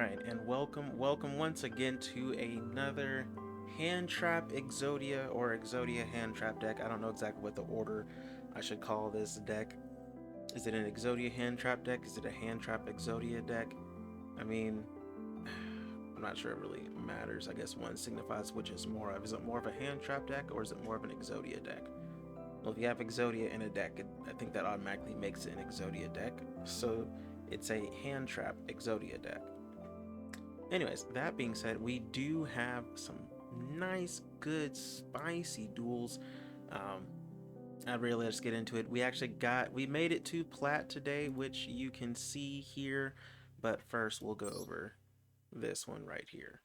Alright, and welcome once again to another Hand Trap Exodia or Exodia Hand Trap deck. I don't know exactly what the order I should call this deck. Is it an Exodia Hand Trap deck? Is it a Hand Trap Exodia deck? I mean, I'm not sure it really matters. I guess one signifies which is more of. Is it more of a Hand Trap deck or is it more of an Exodia deck? Well, if you have Exodia in a deck, I think that automatically makes it an Exodia deck. So it's a Hand Trap Exodia deck. Anyways, that being said, we do have some nice, good, spicy duels. I'd really let's get into it. We made it to plat today, which you can see here. But first, we'll go over this one right here.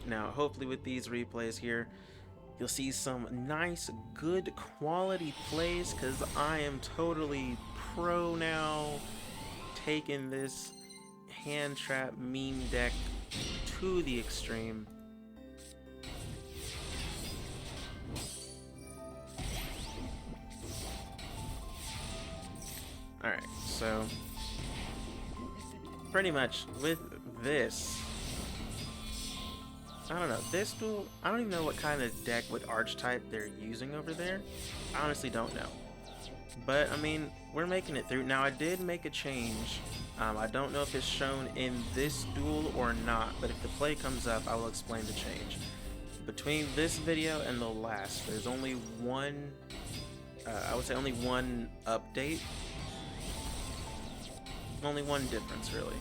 Now, hopefully with these replays here, you'll see some nice, good quality plays, because I am totally pro now, taking this hand trap meme deck to the extreme. Alright, so pretty much with this, I don't know, this duel, I don't even know what kind of deck with archetype they're using over there. I honestly don't know. But, I mean, we're making it through. Now, I did make a change. I don't know if it's shown in this duel or not, but if the play comes up, I will explain the change. Between this video and the last, there's only one, I would say only one update. Only one difference, really.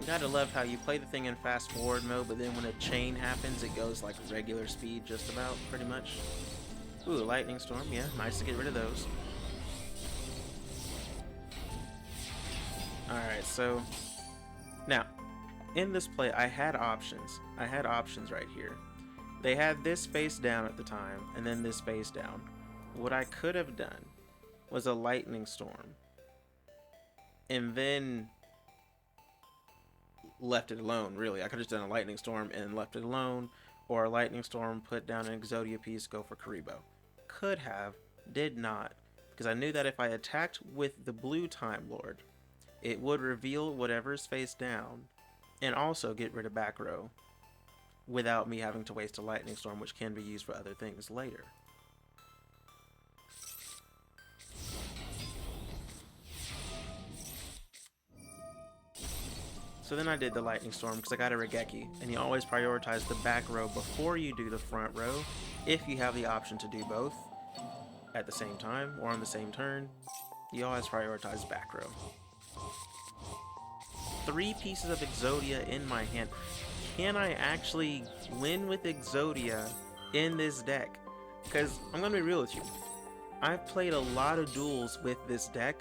Gotta love how you play the thing in fast forward mode, but then when a chain happens, it goes like regular speed, just about, pretty much. Ooh, lightning storm, yeah, nice to get rid of those. Alright, so now in this play I had options. I had options right here. They had this face down at the time, and then this face down. What I could have done was a lightning storm, and then left it alone, really. I could have just done a lightning storm and left it alone, or a lightning storm, put down an Exodia piece, go for Karibo. Could have, did not, because I knew that if I attacked with the blue Time Lord, it would reveal whatever's face down, and also get rid of back row, without me having to waste a lightning storm, which can be used for other things later. So then I did the lightning storm because I got a Regeki, and you always prioritize the back row before you do the front row, if you have the option to do both at the same time or on the same turn. You always prioritize back row. 3 pieces of Exodia in my hand. Can I actually win with Exodia in this deck? Because I'm gonna be real with you, I've played a lot of duels with this deck.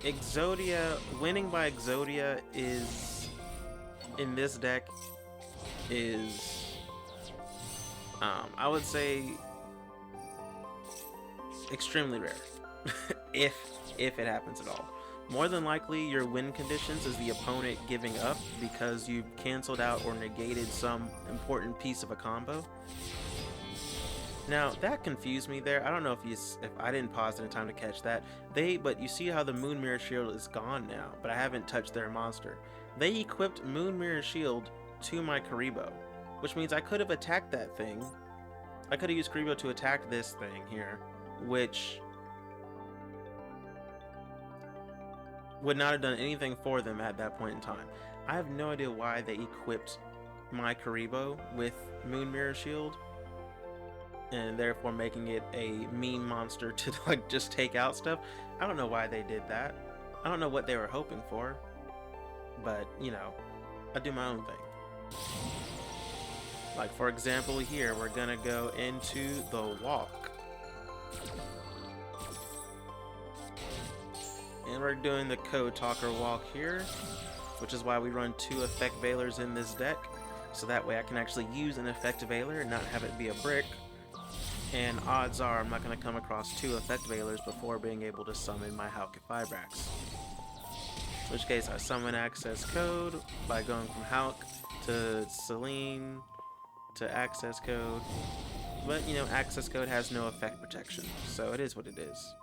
Exodia, winning by Exodia is, in this deck, is, I would say, extremely rare, if it happens at all. More than likely, your win conditions is the opponent giving up because you've canceled out or negated some important piece of a combo. Now, that confused me there. I don't know if I didn't pause in time to catch that. But you see how the Moon Mirror Shield is gone now, but I haven't touched their monster. They equipped Moon Mirror Shield to my Karibo, which means I could have attacked that thing. I could have used Karibo to attack this thing here, which would not have done anything for them at that point in time. I have no idea why they equipped my Karibo with Moon Mirror Shield, and therefore making it a meme monster to like just take out stuff. I don't know why they did that. I don't know what they were hoping for, but you know, I do my own thing. Like for example here, we're gonna go into the walk. And we're doing the Code Talker walk here, which is why we run 2 effect veilers in this deck. So that way I can actually use an effect veiler and not have it be a brick. And odds are I'm not going to come across 2 effect veilers before being able to summon my Hauke Fibrax. In which case I summon access code by going from Hulk to Celine to access code. But you know, access code has no effect protection, so it is what it is.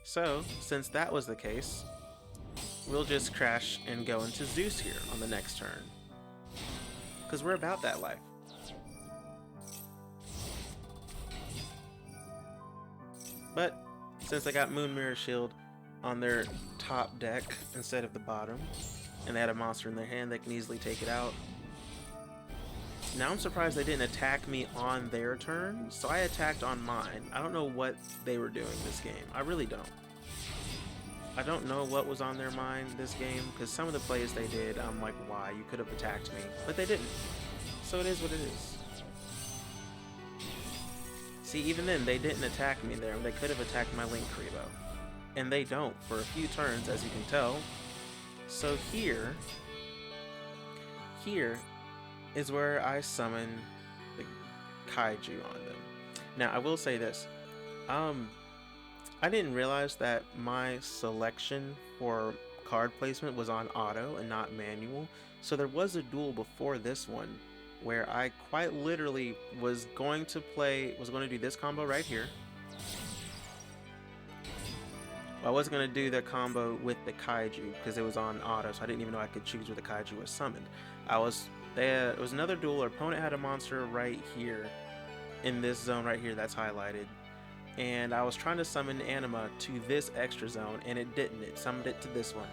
So, since that was the case, we'll just crash and go into Zeus here on the next turn. Because we're about that life. But since I got Moon Mirror Shield on their top deck instead of the bottom, and they had a monster in their hand, they can easily take it out. Now I'm surprised they didn't attack me on their turn, so I attacked on mine. I don't know what they were doing this game. I really don't. I don't know what was on their mind this game, because some of the plays they did, I'm like, why? You could have attacked me. But they didn't. So it is what it is. See, even then, they didn't attack me there. They could have attacked my Link Creebo. And they don't for a few turns, as you can tell. So here is where I summon the Kaiju on them. Now, I will say this. I didn't realize that my selection for card placement was on auto and not manual. So there was a duel before this one where I quite literally was going to do this combo right here. I wasn't going to do the combo with the Kaiju because it was on auto, so I didn't even know I could choose where the Kaiju was summoned. It was another duel. Our opponent had a monster right here in this zone right here that's highlighted. And I was trying to summon Anima to this extra zone, and it didn't. It summoned it to this one,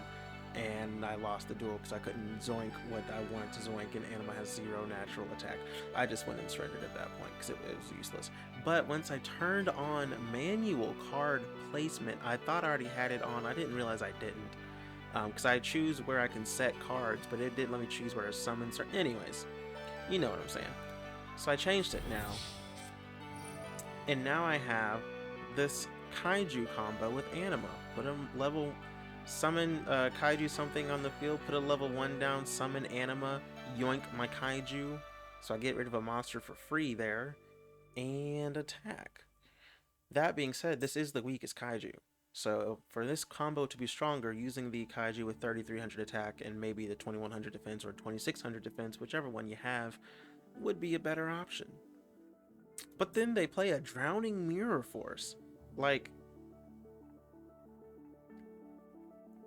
and I lost the duel because I couldn't zoink what I wanted to zoink, and Anima has 0 natural attack. I just went and surrendered at that point because it was useless. But once I turned on manual card placement, I thought I already had it on. I didn't realize I didn't, because I choose where I can set cards, but it didn't let me choose where to summon. Anyways, you know what I'm saying. So I changed it now. And now I have this Kaiju combo with Anima. Put a level, summon Kaiju something on the field, put a level 1 down, summon Anima, yoink my Kaiju. So I get rid of a monster for free there, and attack. That being said, this is the weakest Kaiju. So for this combo to be stronger, using the Kaiju with 3300 attack and maybe the 2100 defense or 2600 defense, whichever one you have, would be a better option. But then they play a Drowning Mirror Force. Like,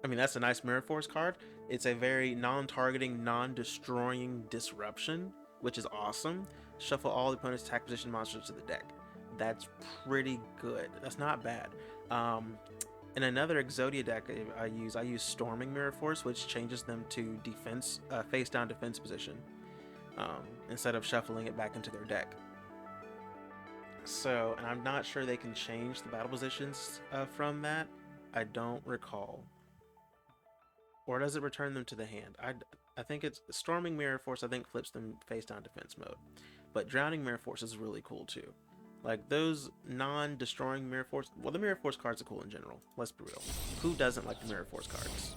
I mean, that's a nice Mirror Force card. It's a very non-targeting, non-destroying disruption, which is awesome. Shuffle all the opponent's attack position monsters to the deck. That's pretty good. That's not bad. In another Exodia deck I use Storming Mirror Force, which changes them to defense, face-down defense position, instead of shuffling it back into their deck. So, and I'm not sure they can change the battle positions from that. I don't recall. Or does it return them to the hand? I think it's Storming Mirror Force. I think flips them face down defense mode. But Drowning Mirror Force is really cool too. Like those non-destroying Mirror Force. Well, the Mirror Force cards are cool in general. Let's be real. Who doesn't like the Mirror Force cards?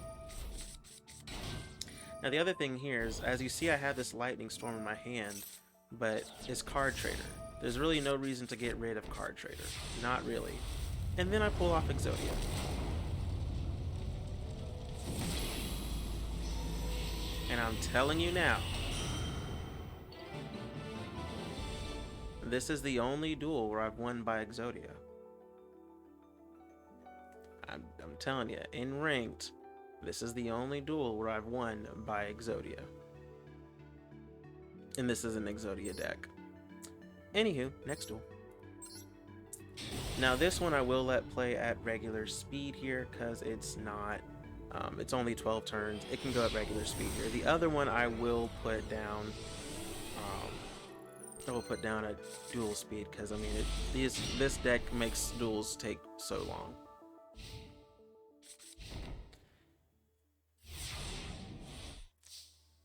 Now the other thing here is, as you see, I have this Lightning Storm in my hand, but it's Card Trader. There's really no reason to get rid of Card Trader. Not really. And then I pull off Exodia. And I'm telling you now, this is the only duel where I've won by Exodia. I'm telling you, in ranked, this is the only duel where I've won by Exodia. And this is an Exodia deck. Anywho, next duel. Now this one I will let play at regular speed here because it's not, it's only 12 turns. It can go at regular speed here. The other one I will put down, at dual speed because I mean this deck makes duels take so long.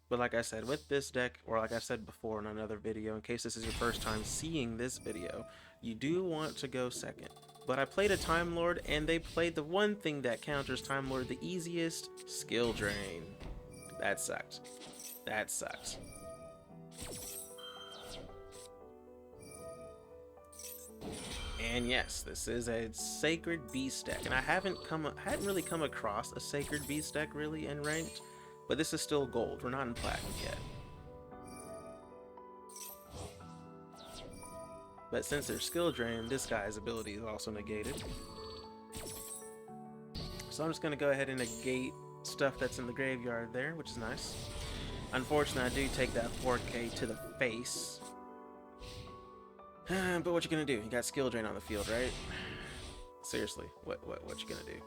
But like I said, with this deck, or like I said before in another video, in case this is your first time seeing this video, you do want to go second. But I played a Time Lord, and they played the one thing that counters Time Lord the easiest, Skill Drain. That sucks. That sucks. And yes, this is a Sacred Beast deck, and I hadn't really come across a Sacred Beast deck really in ranked, but this is still gold. We're not in platinum yet. But since they're skill drained, this guy's ability is also negated. So I'm just gonna go ahead and negate stuff that's in the graveyard there, which is nice. Unfortunately, I do take that 4K to the face. But what you gonna do? You got skill drain on the field, right? Seriously, what you gonna do?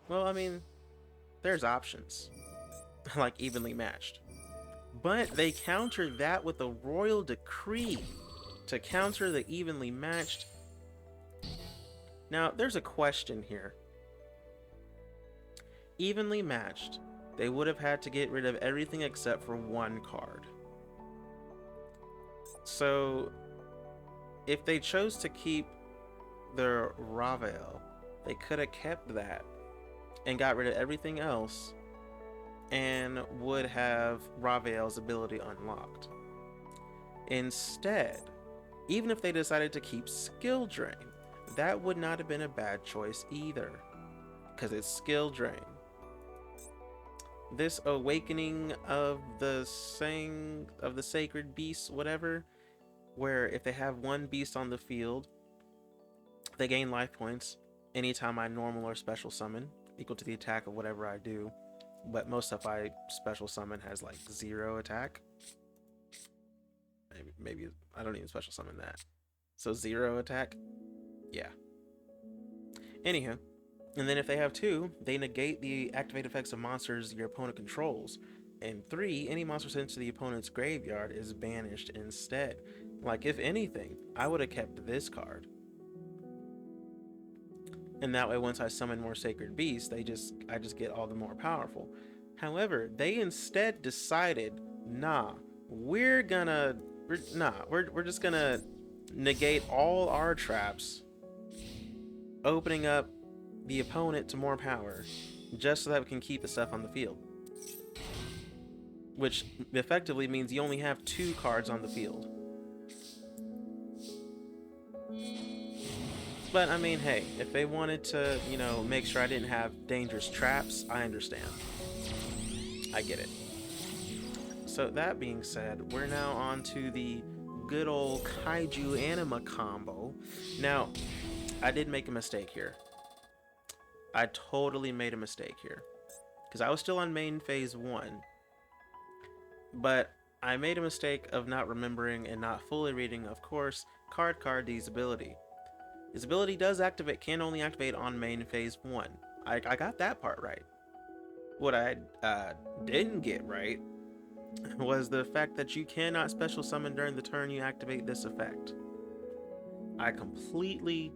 Well, I mean, there's options, like evenly matched. But they counter that with a Royal Decree to counter the evenly matched. Now, there's a question here. Evenly matched, they would have had to get rid of everything except for one card. So, if they chose to keep their Ravel, they could have kept that and got rid of everything else and would have Ravel's ability unlocked. Instead, even if they decided to keep Skill Drain, that would not have been a bad choice either, because it's Skill Drain. This Awakening of the Sacred Beast, whatever, where if they have one beast on the field, they gain life points anytime I normal or special summon, equal to the attack of whatever I do. But most stuff I special summon has like 0 attack. Maybe I don't even special summon that. So 0 attack? Yeah. Anywho, and then if they have 2, they negate the activate effects of monsters your opponent controls. And 3, any monster sent to the opponent's graveyard is banished instead. Like, if anything, I would have kept this card. And that way, once I summon more Sacred Beasts, I just get all the more powerful. However, they instead decided, nah, we're just gonna negate all our traps, opening up the opponent to more power, just so that we can keep the stuff on the field. Which effectively means you only have 2 cards on the field. But I mean, hey, if they wanted to, you know, make sure I didn't have dangerous traps, I understand. I get it. So that being said, we're now on to the good old Kaiju Anima combo. Now, I did make a mistake here. I totally made a mistake here, because I was still on main phase 1. But I made a mistake of not remembering and not fully reading, of course, Card D's ability. His ability can only activate on main phase 1. I got that part right. What I didn't get right was the fact that you cannot special summon during the turn you activate this effect. I completely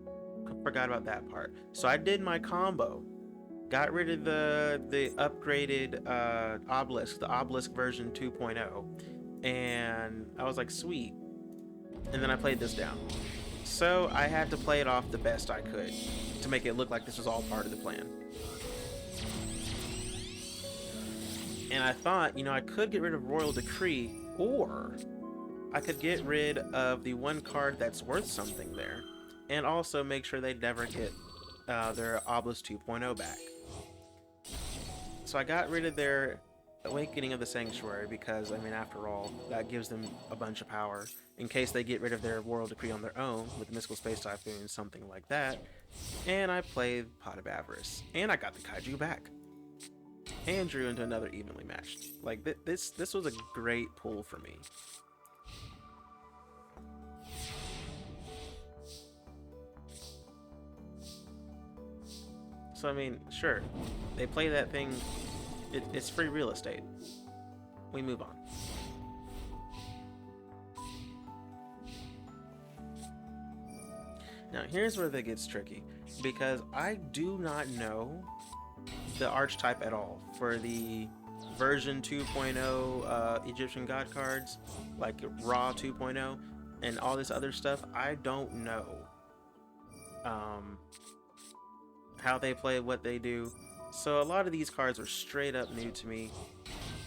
forgot about that part. So I did my combo. Got rid of the upgraded obelisk, the obelisk version 2.0, and I was like, sweet. And then I played this down. So I had to play it off the best I could to make it look like this was all part of the plan. And I thought, you know, I could get rid of Royal Decree, or I could get rid of the one card that's worth something there, and also make sure they never get their Obelisk 2.0 back. So I got rid of their Awakening of the Sanctuary because, I mean, after all, that gives them a bunch of power in case they get rid of their Royal Decree on their own with Mystical Space Typhoon, something like that. And I played Pot of Avarice, and I got the Kaiju back, and drew into another evenly matched. Like, this was a great pull for me. So I mean, sure, they play that thing, it's free real estate. We move on. Now here's where that gets tricky, because I do not know the archetype at all for the version 2.0 Egyptian god cards, like Ra 2.0 and all this other stuff. I don't know how they play, what they do. So a lot of these cards are straight up new to me,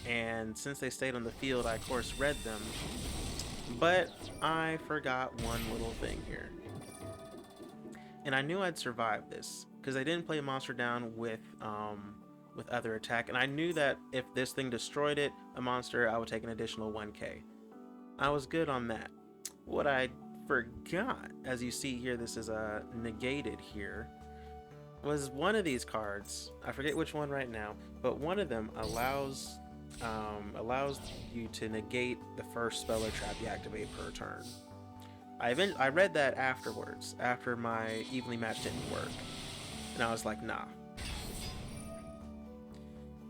and since they stayed on the field, I of course read them, but I forgot one little thing here. And I knew I'd survive this because I didn't play monster down with other attack, and I knew that if this thing destroyed it, a monster, I would take an additional 1k. I was good on that. What I forgot, as you see here, this is negated here, was one of these cards. I forget which one right now, but one of them allows you to negate the first spell or trap you activate per turn. I read that afterwards, after my evenly matched didn't work, and I was like, nah.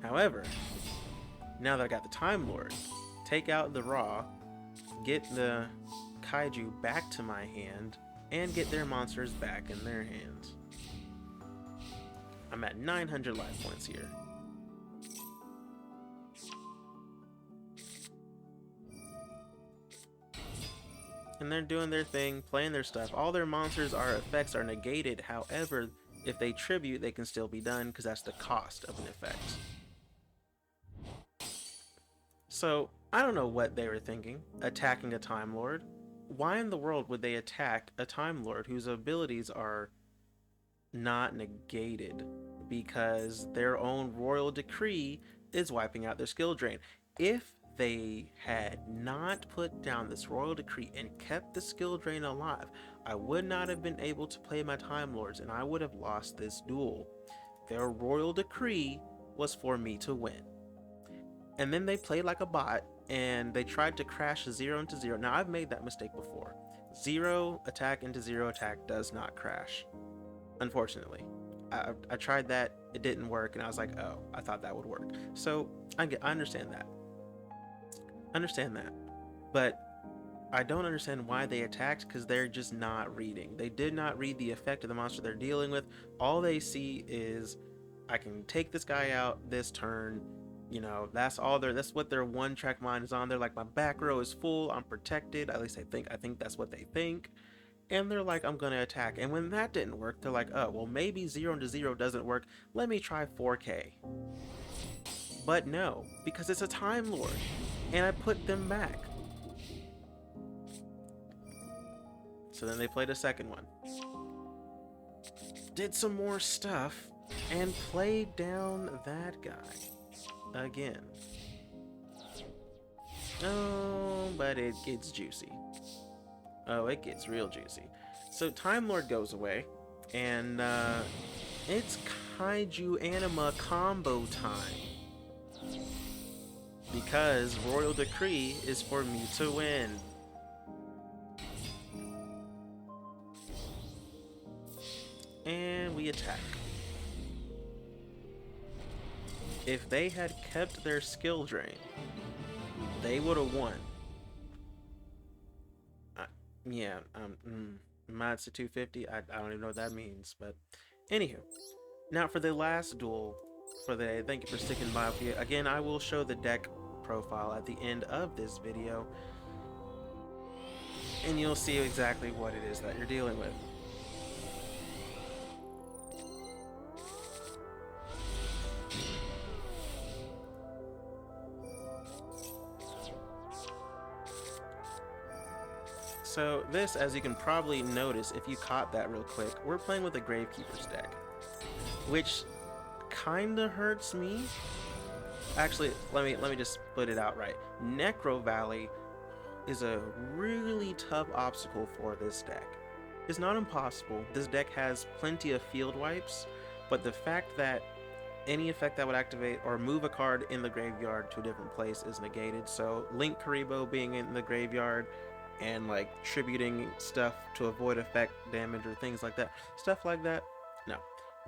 However, now that I got the Time Lord, take out the Raw, get the Kaiju back to my hand, and get their monsters back in their hands. I'm at 900 life points here. And they're doing their thing, playing their stuff. All their monsters' effects are negated. However, if they tribute, they can still be done because that's the cost of an effect. So, I don't know what they were thinking, attacking a Time Lord. Why in the world would they attack a Time Lord whose abilities are not negated? Because their own royal decree is wiping out their skill drain. If they had not put down this royal decree and kept the skill drain alive, I would not have been able to play my Time Lords and I would have lost this duel. Their royal decree was for me to win. And then they played like a bot and they tried to crash 0 into 0. Now, I've made that mistake before. 0 attack into 0 attack does not crash, unfortunately. I tried that, it didn't work, and I was like, oh, I thought that would work. So I understand that. But I don't understand why they attacked, because they're just not reading. They did not read the effect of the monster they're dealing with. All they see is, I can take this guy out this turn. You know, that's what their one track mind is on. They're like, my back row is full, I'm protected. At least I think that's what they think. And they're like, I'm gonna attack. And when that didn't work, they're like, oh, well, maybe 0 into 0 doesn't work. Let me try 4k. But no, because it's a Time Lord. And I put them back. So then they played a second one. Did some more stuff. And played down that guy. Again. Oh, but it gets juicy. Oh, it gets real juicy. So Time Lord goes away, and it's Kaiju Anima combo time. Because Royal Decree is for me to win. And we attack. If they had kept their skill drain, they would have won. Yeah, mods to 250. I don't even know what that means, but anywho. Now for the last duel for the day, thank you for sticking by with me. Again, I will show the deck profile at the end of this video, and you'll see exactly what it is that you're dealing with. So this, as you can probably notice if you caught that real quick, we're playing with a Gravekeeper's deck, which kinda hurts me. Actually, let me just put it out right. Necro Valley is a really tough obstacle for this deck. It's not impossible. This deck has plenty of field wipes, but the fact that any effect that would activate or move a card in the graveyard to a different place is negated. So Link Karibo being in the graveyard and like tributing stuff to avoid effect damage or things like that, stuff like that, no.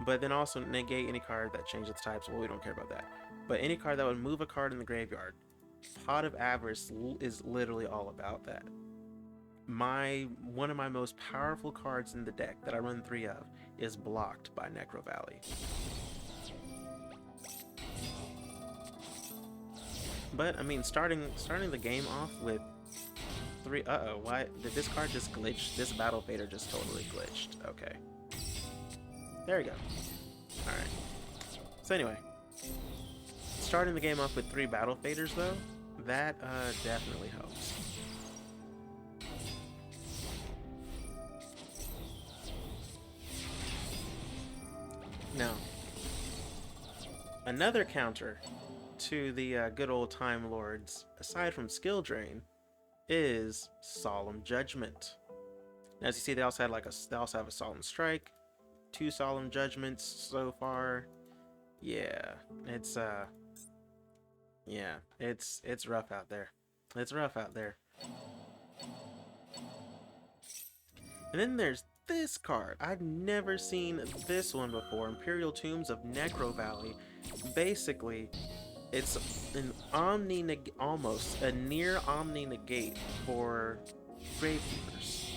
But then also negate any card that changes its types. Well, we don't care about that. But any card that would move a card in the graveyard, Pot of Avarice is literally all about that. One of my most powerful cards in the deck that I run 3 of is blocked by Necro Valley. But I mean, starting the game off with 3. Uh-oh, why did this card just glitch? This Battle Fader just totally glitched. Okay. There we go. Alright. So anyway, starting the game off with 3 Battle Faders though, that definitely helps. Now, another counter to the good old Time Lords, aside from skill drain, is Solemn Judgment. Now, as you see, they also have a Solemn Strike, 2 Solemn Judgments so far. Yeah, it's it's rough out there. It's rough out there. And then there's this card. I've never seen this one before. Imperial Tombs of Necro Valley. Basically, it's an almost a near omni negate for Gravekeepers.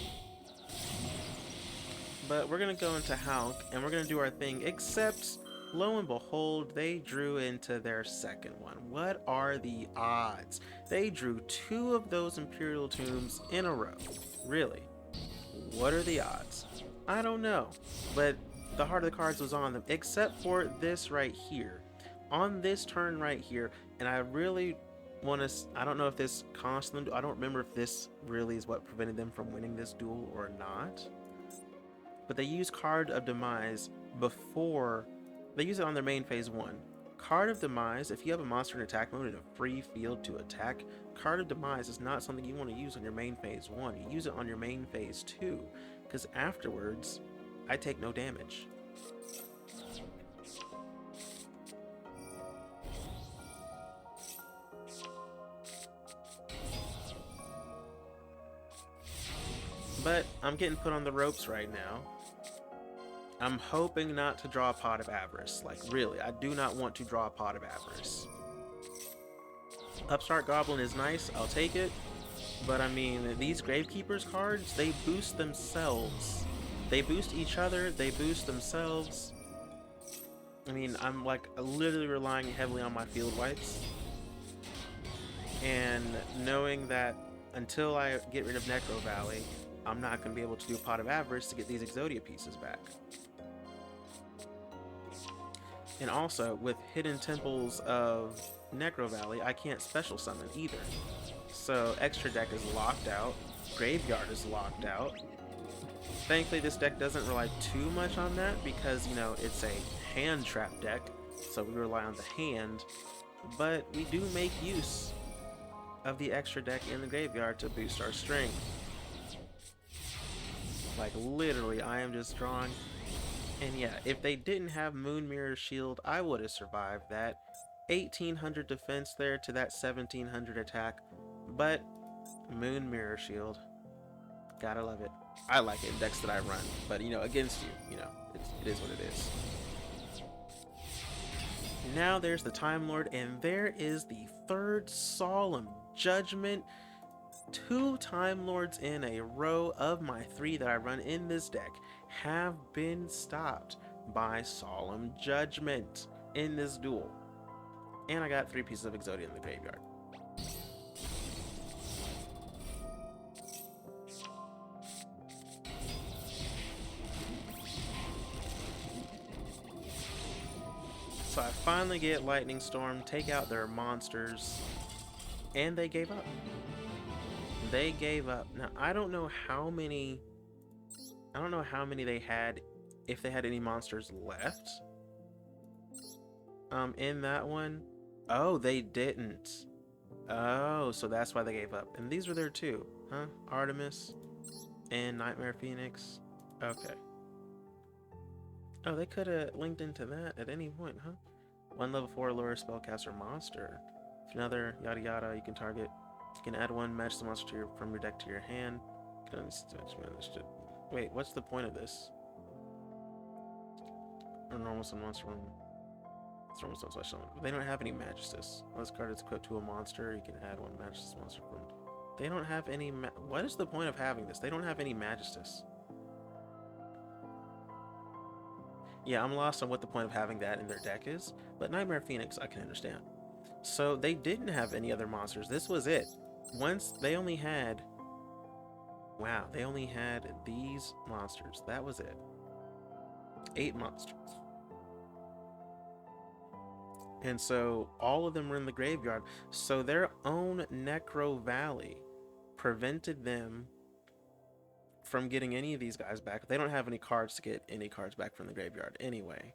But we're gonna go into Hulk and we're gonna do our thing, except lo and behold, they drew into their second one. What are the odds? They drew 2 of those Imperial Tombs in a row. Really? What are the odds? I don't know, but the heart of the cards was on them, except for this right here. On this turn right here, and I really want to, I don't know if this cost them, I don't remember if this really is what prevented them from winning this duel or not, but they use Card of Demise before, they use it on their main phase 1. Card of Demise, if you have a monster in attack mode and a free field to attack, Card of Demise is not something you want to use on your main phase 1. You use it on your main phase 2, because afterwards, I take no damage. But I'm getting put on the ropes right now. I'm hoping not to draw a Pot of Avarice. Like, really, I do not want to draw a Pot of Avarice. Upstart Goblin is nice, I'll take it. But I mean, these Gravekeepers cards, they boost themselves. They boost each other, they boost themselves. I mean, I'm like literally relying heavily on my field wipes. And knowing that until I get rid of Necro Valley, I'm not going to be able to do a Pot of Avarice to get these Exodia pieces back. And also, with Hidden Temples of Necro Valley, I can't special summon either. So extra deck is locked out, Graveyard is locked out. Thankfully, this deck doesn't rely too much on that because, you know, it's a hand trap deck, so we rely on the hand, but we do make use of the extra deck in the graveyard to boost our strength. Like, literally, I am just drawing. And yeah, if they didn't have Moon Mirror Shield, I would have survived that. 1800 defense there to that 1700 attack, but Moon Mirror Shield, gotta love it. I like it in decks that I run, but you know, against you, you know, it is what it is. Now there's the Time Lord, and there is the third Solemn Judgment. 2 Time Lords in a row of my 3 that I run in this deck have been stopped by Solemn Judgment in this duel. And I got 3 pieces of Exodia in the graveyard. So I finally get Lightning Storm, take out their monsters, and they gave up. They gave up. Now, I don't know how many they had, if they had any monsters left. In that one. Oh, they didn't. Oh, so that's why they gave up. And these were there too, huh? Artemis and Nightmare Phoenix. Okay. Oh, they could have linked into that at any point, huh? 1 level 4 lure spellcaster monster. If another yada yada, you can target. You can add 1 match the monster from your deck to your hand. Wait, what's the point of this? Or normal summon monster from normal summon special. They don't have any Magistus. When this card is equipped to a monster, you can add 1 Magistus monster from. They don't have any. What is the point of having this? They don't have any Magistus. Yeah, I'm lost on what the point of having that in their deck is, but Nightmare Phoenix I can understand. So they didn't have any other monsters. This was it. Once they only had. Wow, they only had these monsters. That was it. 8 monsters. And so all of them were in the graveyard. So their own Necro Valley prevented them from getting any of these guys back. They don't have any cards to get any cards back from the graveyard anyway.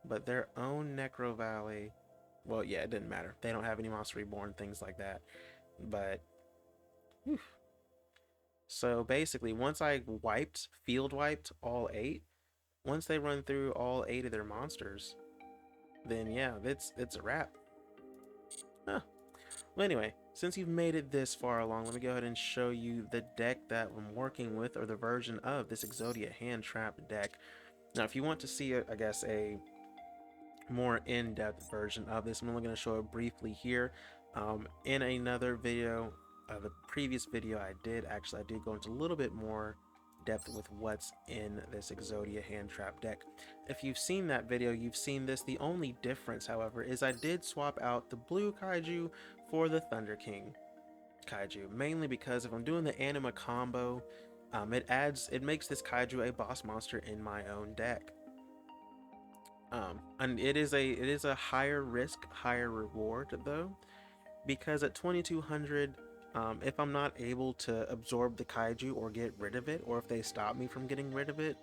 but their own Necro Valley. Well, yeah, it didn't matter. They don't have any Monster Reborn, things like that. But whew. So basically, once I field wiped all eight, once they run through all eight of their monsters, then yeah, it's a wrap. Huh. Well, anyway, since you've made it this far along, let me go ahead and show you the deck that I'm working with, or the version of this Exodia Hand Trap deck. Now, if you want to see, I guess, a more in-depth version of this, I'm only going to show it briefly here. In another video, the previous video I did go into a little bit more depth with what's in this Exodia Hand Trap deck. If you've seen that video, you've seen this. The only difference, however, is I did swap out the blue kaiju for the Thunder King kaiju, mainly because if I'm doing the anima combo, it makes this kaiju a boss monster in my own deck. And it is a higher risk, higher reward though, because at 2200, if I'm not able to absorb the kaiju or get rid of it, or if they stop me from getting rid of it,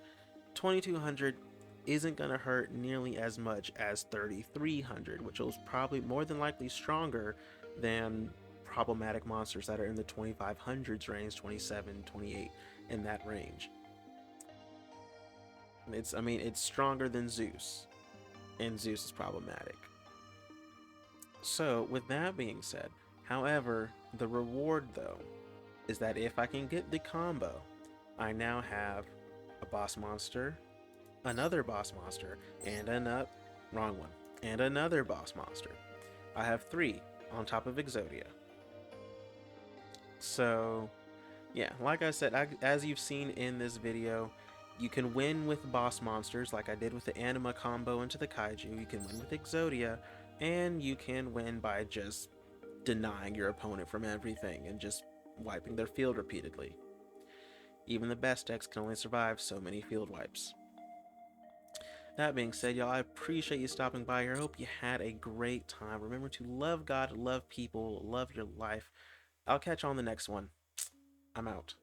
2200 isn't gonna hurt nearly as much as 3300, which is probably more than likely stronger than problematic monsters that are in the 2500s range, 27, 28, in that range. It's stronger than Zeus, and Zeus is problematic. So, with that being said, however, the reward though is that if I can get the combo, I now have a boss monster, another boss monster, and wrong one, and another boss monster. I have three on top of Exodia. So, yeah, like I said, as you've seen in this video, you can win with boss monsters like I did with the anima combo into the kaiju. You can win with Exodia, and you can win by just denying your opponent from everything and just wiping their field repeatedly. Even the best decks can only survive so many field wipes. That being said, y'all, I appreciate you stopping by here. I hope you had a great time. Remember to love God, love people, love your life. I'll catch you on the next one. I'm out.